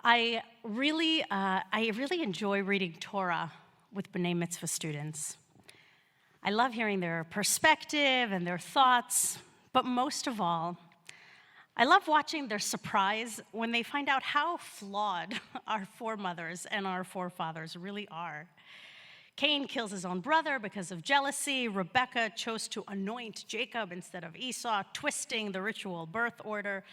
I really enjoy reading Torah with B'nai Mitzvah students. I love hearing their perspective and their thoughts, but most of all, I love watching their surprise when they find out how flawed our foremothers and our forefathers really are. Cain kills his own brother because of jealousy. Rebekah chose to anoint Jacob instead of Esau, twisting the ritual birth order.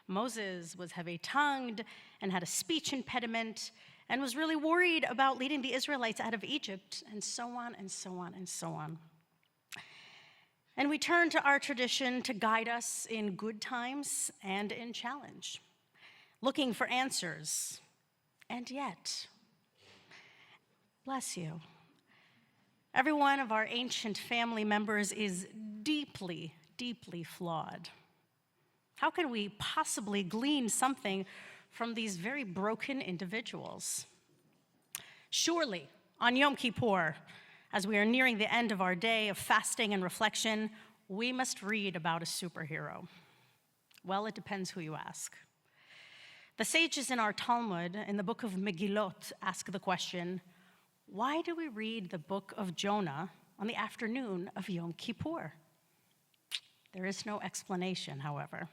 Moses was heavy-tongued and had a speech impediment and was really worried about leading the Israelites out of Egypt, and so on and so on and so on. And we turn to our tradition to guide us in good times and in challenge, looking for answers. And yet, bless you, every one of our ancient family members is deeply, deeply flawed. How can we possibly glean something from these very broken individuals? Surely, on Yom Kippur, as we are nearing the end of our day of fasting and reflection, we must read about a superhero. Well, it depends who you ask. The sages in our Talmud, in the book of Megillot, ask the question, why do we read the book of Jonah on the afternoon of Yom Kippur? There is no explanation, however.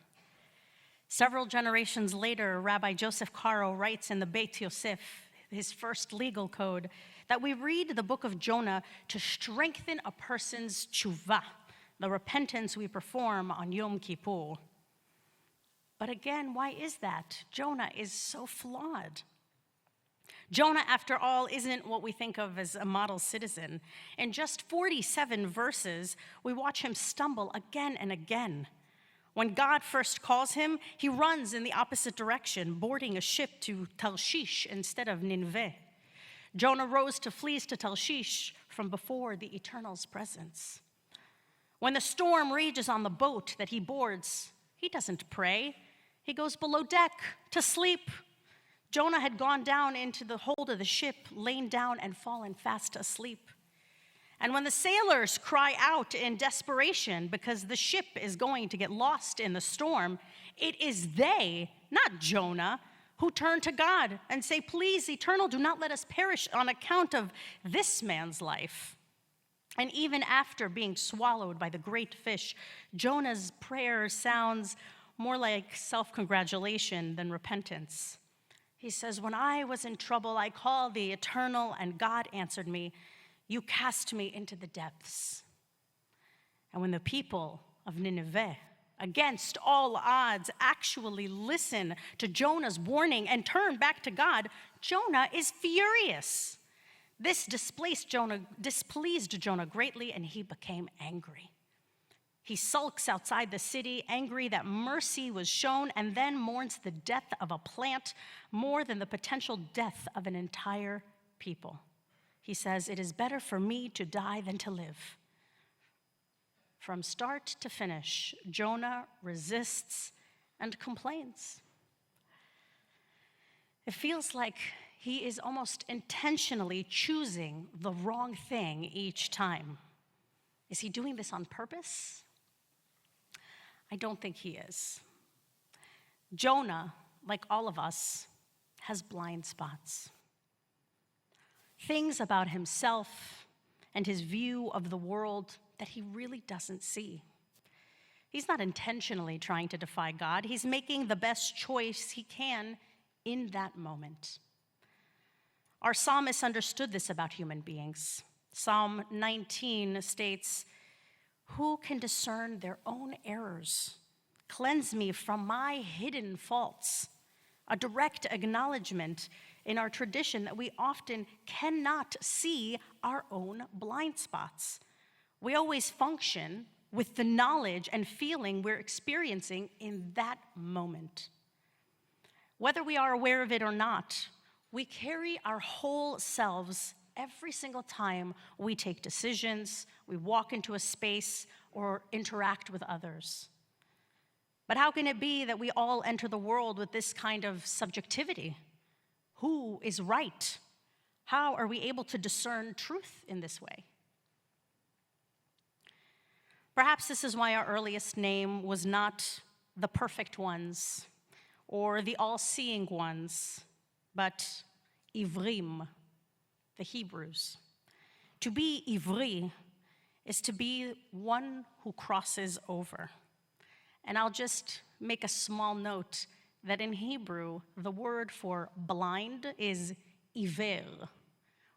Several generations later, Rabbi Joseph Caro writes in the Beit Yosef, his first legal code, that we read the book of Jonah to strengthen a person's tshuva, the repentance we perform on Yom Kippur. But again, why is that? Jonah is so flawed. Jonah, after all, isn't what we think of as a model citizen. In just 47 verses, we watch him stumble again and again. When God first calls him, he runs in the opposite direction, boarding a ship to Tarshish instead of Nineveh. Jonah rose to flee to Tarshish from before the Eternal's presence. When the storm rages on the boat that he boards, he doesn't pray. He goes below deck to sleep. Jonah had gone down into the hold of the ship, lain down and fallen fast asleep. And when the sailors cry out in desperation because the ship is going to get lost in the storm, it is they, not Jonah, who turn to God and say, please, Eternal, do not let us perish on account of this man's life. And even after being swallowed by the great fish, Jonah's prayer sounds more like self-congratulation than repentance. He says, when I was in trouble, I called the Eternal, and God answered me. You cast me into the depths. And when the people of Nineveh, against all odds, actually listen to Jonah's warning and turn back to God, Jonah is furious. This displeased Jonah greatly, and he became angry. He sulks outside the city, angry that mercy was shown, and then mourns the death of a plant more than the potential death of an entire people. He says, it is better for me to die than to live. From start to finish, Jonah resists and complains. It feels like he is almost intentionally choosing the wrong thing each time. Is he doing this on purpose? I don't think he is. Jonah, like all of us, has blind spots. Things about himself and his view of the world that he really doesn't see. He's not intentionally trying to defy God. He's making the best choice he can in that moment. Our psalmist understood this about human beings. Psalm 19 states, who can discern their own errors? Cleanse me from my hidden faults. A direct acknowledgement in our tradition that we often cannot see our own blind spots. We always function with the knowledge and feeling we're experiencing in that moment. Whether we are aware of it or not, we carry our whole selves every single time we take decisions, we walk into a space, or interact with others. But how can it be that we all enter the world with this kind of subjectivity? Who is right? How are we able to discern truth in this way? Perhaps this is why our earliest name was not the perfect ones or the all-seeing ones, but ivrim, the Hebrews. To be ivri is to be one who crosses over. And I'll just make a small note that in Hebrew, the word for blind is iver,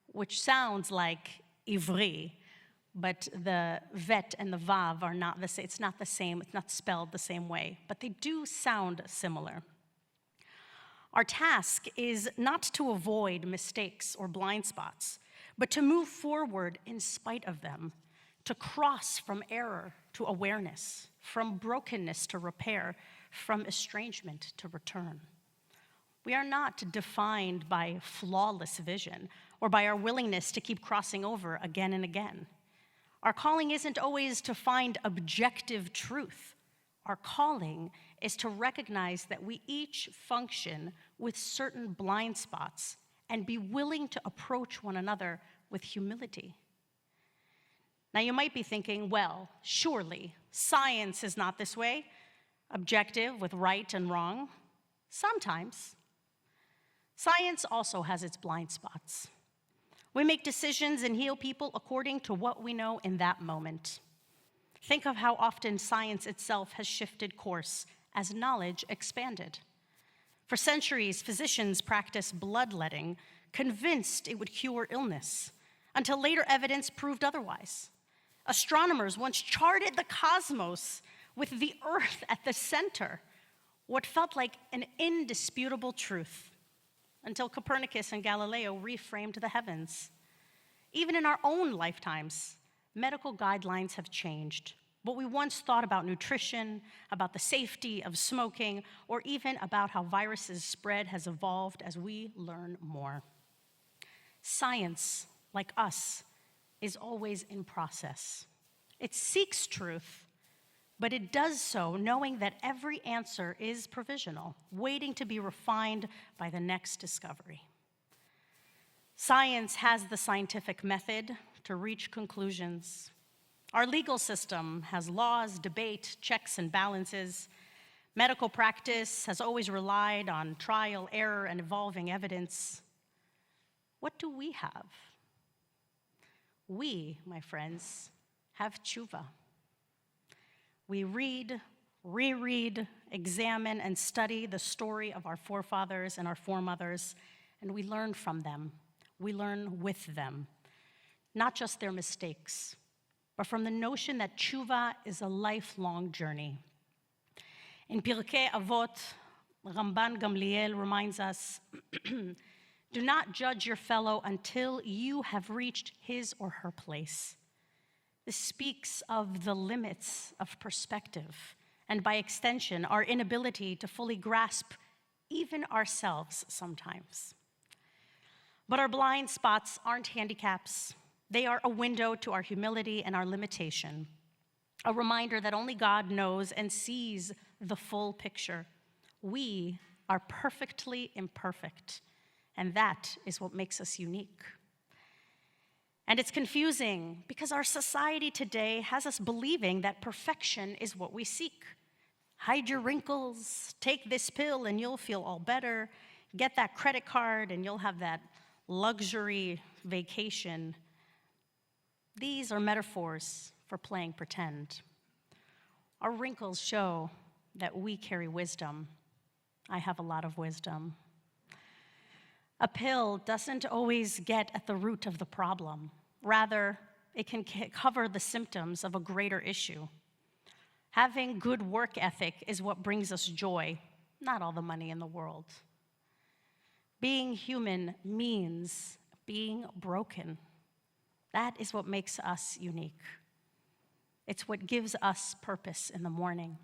which sounds like ivri, but the vet and the vav are not the same. It's not the same, it's not spelled the same way, but they do sound similar. Our task is not to avoid mistakes or blind spots, but to move forward in spite of them, to cross from error to awareness, from brokenness to repair, from estrangement to return. We are not defined by flawless vision or by our willingness to keep crossing over again and again. Our calling isn't always to find objective truth. Our calling is to recognize that we each function with certain blind spots and be willing to approach one another with humility. Now, you might be thinking, well, surely science is not this way, objective with right and wrong. Sometimes. Science also has its blind spots. We make decisions and heal people according to what we know in that moment. Think of how often science itself has shifted course as knowledge expanded. For centuries, physicians practiced bloodletting, convinced it would cure illness, until later evidence proved otherwise. Astronomers once charted the cosmos with the Earth at the center, what felt like an indisputable truth, until Copernicus and Galileo reframed the heavens. Even in our own lifetimes, medical guidelines have changed. What we once thought about nutrition, about the safety of smoking, or even about how viruses spread has evolved as we learn more. Science, like us, is always in process. It seeks truth, but it does so knowing that every answer is provisional, waiting to be refined by the next discovery. Science has the scientific method to reach conclusions. Our legal system has laws, debate, checks, and balances. Medical practice has always relied on trial, error, and evolving evidence. What do we have? We, my friends, have tshuva. We read, reread, examine, and study the story of our forefathers and our foremothers, and we learn from them. We learn with them, not just their mistakes, but from the notion that tshuva is a lifelong journey. In Pirkei Avot, Ramban Gamliel reminds us, do not judge your fellow until you have reached his or her place. This speaks of the limits of perspective, and by extension, our inability to fully grasp even ourselves sometimes. But our blind spots aren't handicaps. They are a window to our humility and our limitation, a reminder that only God knows and sees the full picture. We are perfectly imperfect, and that is what makes us unique. And it's confusing because our society today has us believing that perfection is what we seek. Hide your wrinkles, take this pill and you'll feel all better, get that credit card and you'll have that luxury vacation. These are metaphors for playing pretend. Our wrinkles show that we carry wisdom. I have a lot of wisdom. A pill doesn't always get at the root of the problem. Rather, it can cover the symptoms of a greater issue. Having good work ethic is what brings us joy, not all the money in the world. Being human means being broken. That is what makes us unique. It's what gives us purpose in the morning.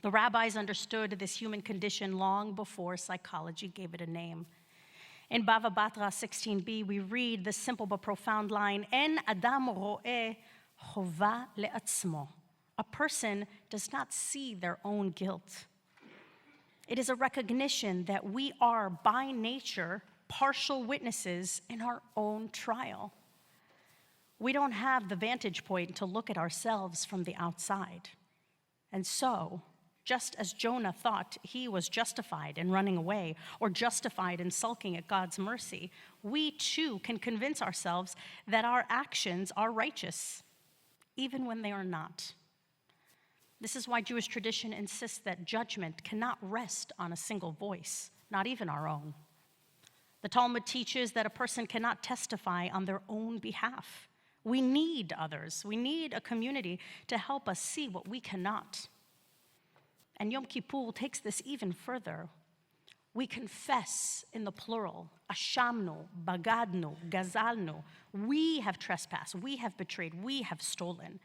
The rabbis understood this human condition long before psychology gave it a name. In Bava Batra 16b, we read the simple but profound line, En Adam ro'eh chova le'atzmo. A person does not see their own guilt. It is a recognition that we are, by nature, partial witnesses in our own trial. We don't have the vantage point to look at ourselves from the outside. And so, just as Jonah thought he was justified in running away or justified in sulking at God's mercy, we too can convince ourselves that our actions are righteous, even when they are not. This is why Jewish tradition insists that judgment cannot rest on a single voice, not even our own. The Talmud teaches that a person cannot testify on their own behalf. We need others. We need a community to help us see what we cannot. And Yom Kippur takes this even further. We confess in the plural, ashamnu, bagadnu, gazalnu. We have trespassed, we have betrayed, we have stolen.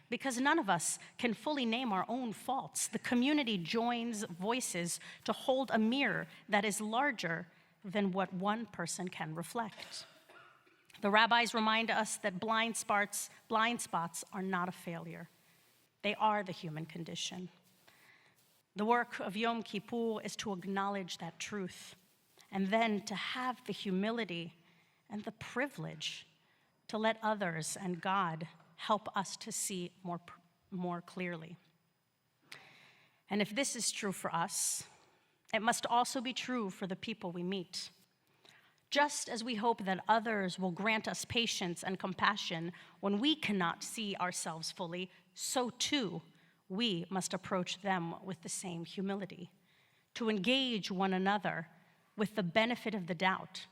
Because none of us can fully name our own faults, the community joins voices to hold a mirror that is larger than what one person can reflect. The rabbis remind us that blind spots are not a failure. They are the human condition. The work of Yom Kippur is to acknowledge that truth and then to have the humility and the privilege to let others and God help us to see more clearly. And if this is true for us, it must also be true for the people we meet. Just as we hope that others will grant us patience and compassion when we cannot see ourselves fully, so too we must approach them with the same humility, to engage one another with the benefit of the doubt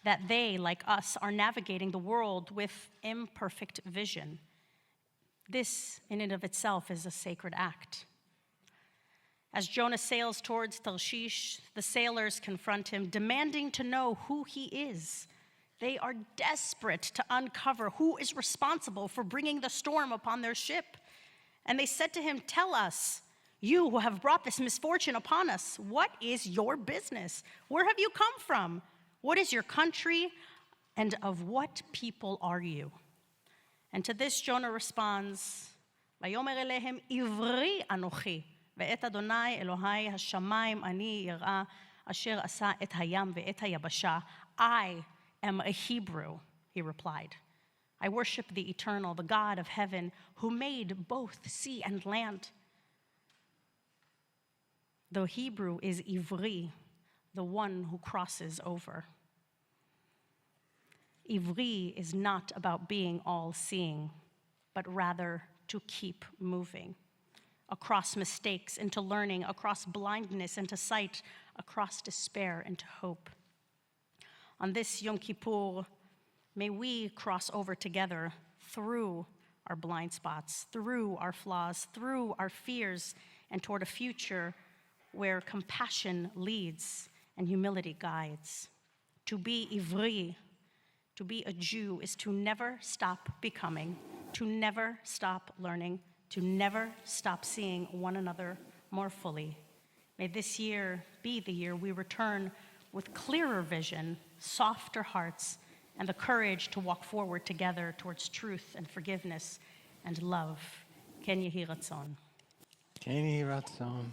that they, like us, are navigating the world with imperfect vision. This, in and of itself, is a sacred act. As Jonah sails towards Tarshish, the sailors confront him, demanding to know who he is. They are desperate to uncover who is responsible for bringing the storm upon their ship. And they said to him, "Tell us, you who have brought this misfortune upon us, what is your business? Where have you come from? What is your country? And of what people are you?" And to this Jonah responds, "Vayomer elehem ivri anochi, ve'et Adonai Elohai hashamayim ani yirah, asher asa et hayam ve'et hayabasha." I am a Hebrew, he replied. I worship the eternal, the God of heaven, who made both sea and land. The Hebrew is ivri, the one who crosses over. Ivri is not about being all-seeing, but rather to keep moving, across mistakes into learning, across blindness into sight, across despair into hope. On this Yom Kippur, may we cross over together through our blind spots, through our flaws, through our fears, and toward a future where compassion leads and humility guides. To be ivri, to be a Jew, is to never stop becoming, to never stop learning, to never stop seeing one another more fully. May this year be the year we return with clearer vision, softer hearts, and the courage to walk forward together towards truth and forgiveness and love. Ken yehi ratzon. Ken yehi ratzon.